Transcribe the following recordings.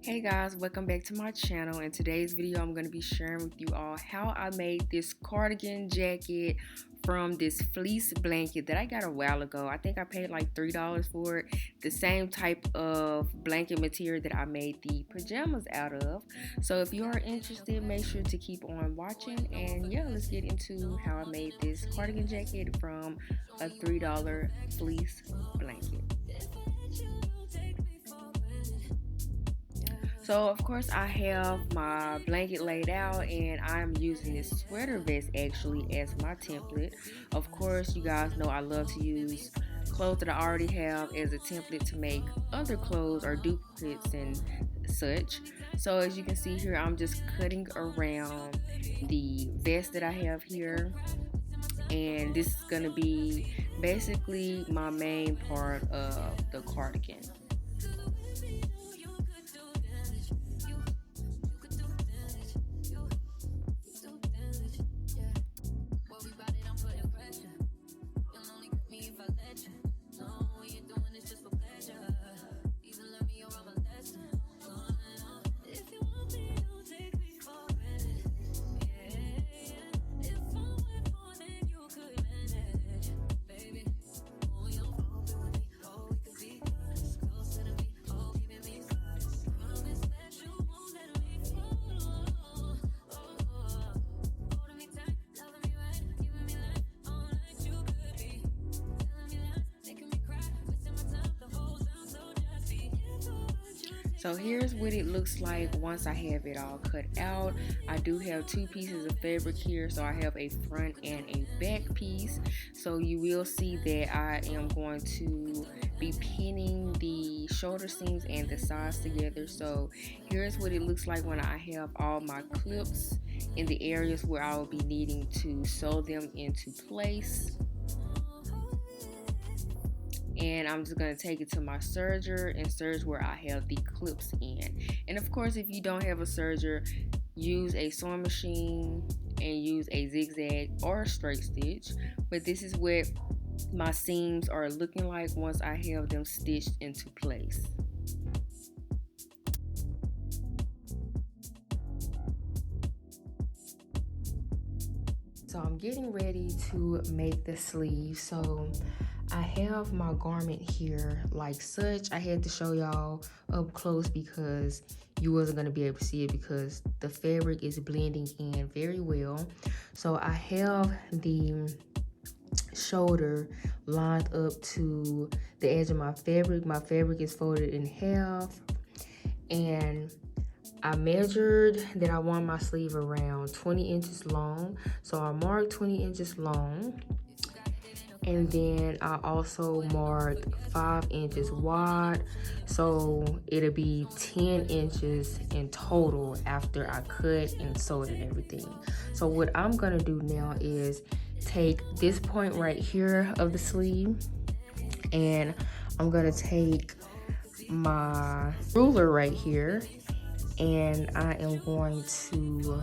Hey guys, welcome back to my channel. In today's video, I'm going to be sharing with you all how I made this cardigan jacket from this fleece blanket that I got a while ago. I think I paid like $3 for it. The same type of blanket material that I made the pajamas out of. So if you are interested, make sure to keep on watching. And yeah, let's get into how I made this cardigan jacket from a $3 fleece blanket. So of course I have my blanket laid out and I'm using this sweater vest actually as my template. Of course you guys know I love to use clothes that I already have as a template to make other clothes or duplicates and such. So as you can see here, I'm just cutting around the vest that I have here, and this is going to be basically my main part of the cardigan. So here's what it looks like once I have it all cut out. I do have two pieces of fabric here, so I have a front and a back piece. So you will see that I am going to be pinning the shoulder seams and the sides together. So here's what it looks like when I have all my clips in the areas where I will be needing to sew them into place. And I'm just going to take it to my serger and serge where I have the clips in. And of course, if you don't have a serger, use a sewing machine and use a zigzag or a straight stitch. But this is what my seams are looking like once I have them stitched into place. So I'm getting ready to make the sleeve. So I have my garment here like such. I had to show y'all up close because you wasn't going to be able to see it because the fabric is blending in very well. So I have the shoulder lined up to the edge of my fabric. My fabric is folded in half, and I measured that I want my sleeve around 20 inches long. So I marked 20 inches long. And then I also marked 5 inches wide, so it'll be 10 inches in total after I cut and sewed and everything. So what I'm gonna do now is take this point right here of the sleeve, and I'm gonna take my ruler right here, and I am going to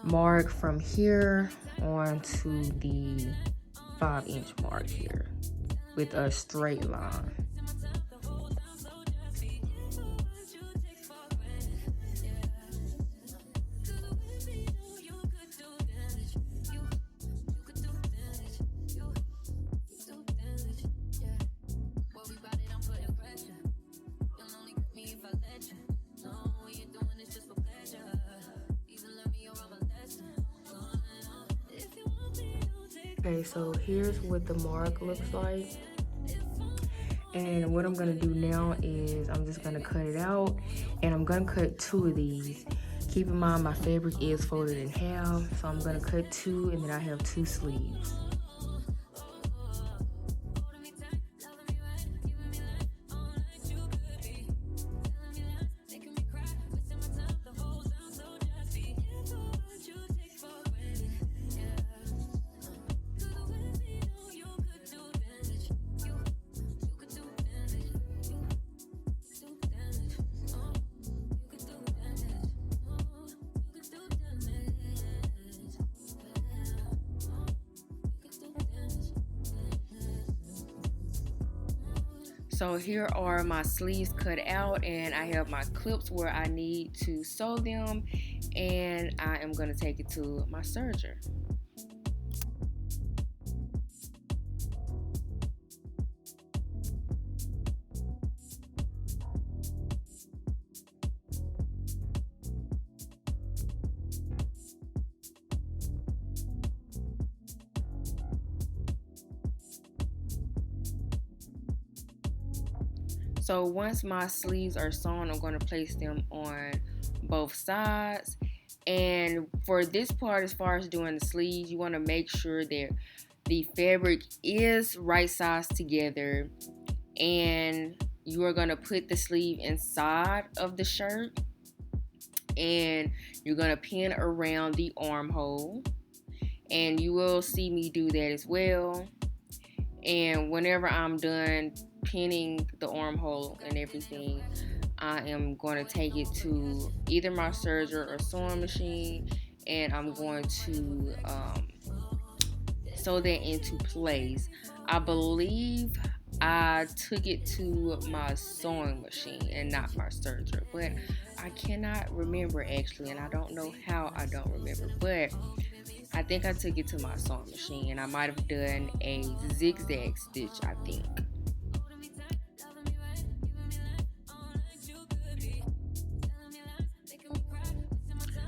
mark from here onto the 5-inch mark here with a straight line. Okay, so here's what the mark looks like. And what I'm gonna do now is I'm just gonna cut it out, and I'm gonna cut 2 of these. Keep in mind my fabric is folded in half, so I'm gonna cut 2, and then I have 2 sleeves. So here are my sleeves cut out, and I have my clips where I need to sew them, and I am going to take it to my serger. So once my sleeves are sewn, I'm going to place them on both sides. And for this part, as far as doing the sleeves, you want to make sure that the fabric is right size together, and you are going to put the sleeve inside of the shirt, and you're going to pin around the armhole, and you will see me do that as well. And whenever I'm done pinning the armhole and everything, I am going to take it to either my serger or sewing machine, and I'm going to sew that into place. I believe I took it to my sewing machine and not my serger, but I cannot remember actually, and I don't know how I don't remember, but I think I took it to my sewing machine, and I might have done a zigzag stitch, I think.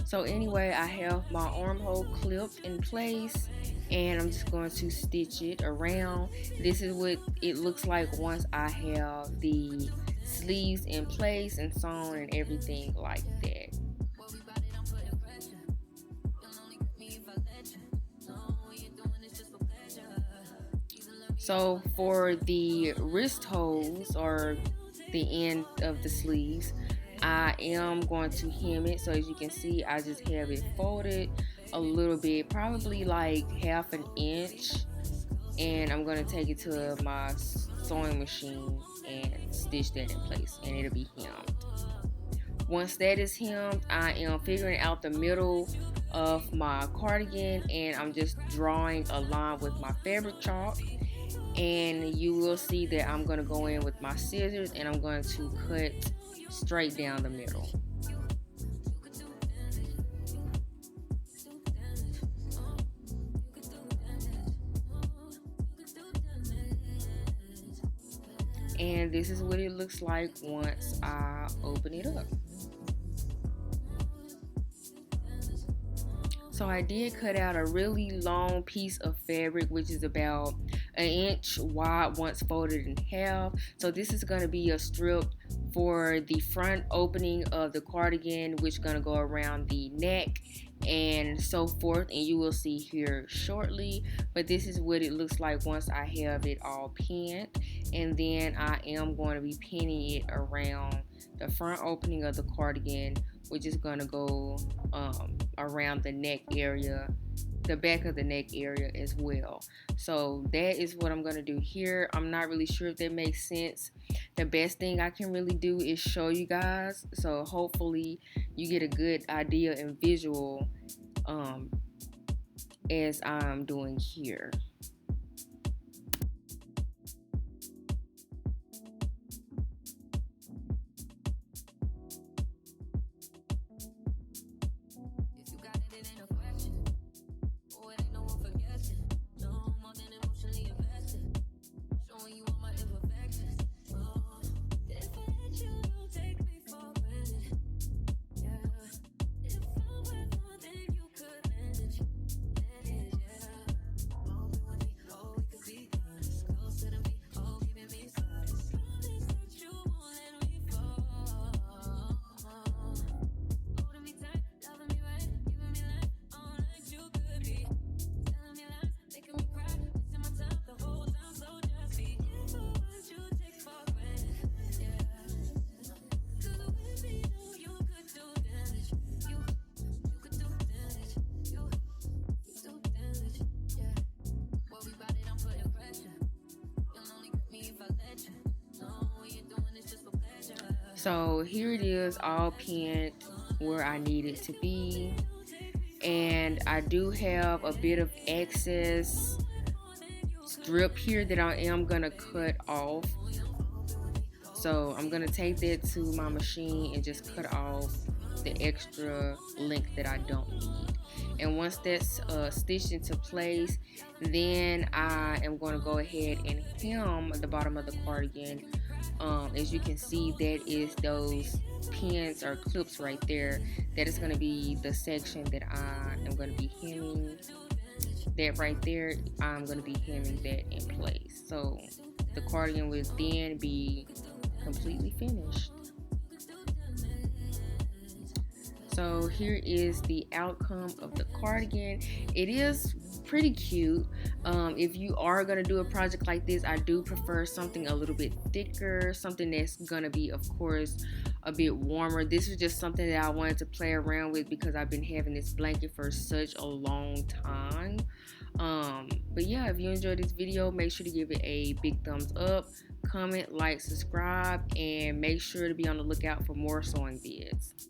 So anyway, I have my armhole clipped in place, and I'm just going to stitch it around. This is what it looks like once I have the sleeves in place and sewn and everything like that. So for the wrist holes, or the end of the sleeves, I am going to hem it. So as you can see, I just have it folded a little bit, probably like half an inch, and I'm going to take it to my sewing machine and stitch that in place, and it'll be hemmed. Once that is hemmed, I am figuring out the middle of my cardigan, and I'm just drawing a line with my fabric chalk. And you will see that I'm going to go in with my scissors, and I'm going to cut straight down the middle. And this is what it looks like once I open it up. So I did cut out a really long piece of fabric, which is about an inch wide once folded in half. So this is going to be a strip for the front opening of the cardigan, which is going to go around the neck and so forth, and you will see here shortly. But this is what it looks like once I have it all pinned, and then I am going to be pinning it around the front opening of the cardigan, which is going to go around the neck area, the back of the neck area as well. So that is what I'm going to do here. I'm not really sure if that makes sense. The best thing I can really do is show you guys, so hopefully you get a good idea and visual as I'm doing here. So here it is, all pinned where I need it to be. And I do have a bit of excess strip here that I am gonna cut off. So I'm gonna take that to my machine and just cut off the extra length that I don't need. And once that's stitched into place, then I am going to go ahead and hem the bottom of the cardigan. As you can see, that is those pins or clips right there. That is going to be the section that I am going to be hemming. That right there, I'm going to be hemming that in place. So the cardigan will then be completely finished. So here is the outcome of the cardigan. It is pretty cute. If you are gonna do a project like this, I do prefer something a little bit thicker, something that's gonna be, of course, a bit warmer. This is just something that I wanted to play around with because I've been having this blanket for such a long time. But yeah, if you enjoyed this video, make sure to give it a big thumbs up, comment, like, subscribe, and make sure to be on the lookout for more sewing vids.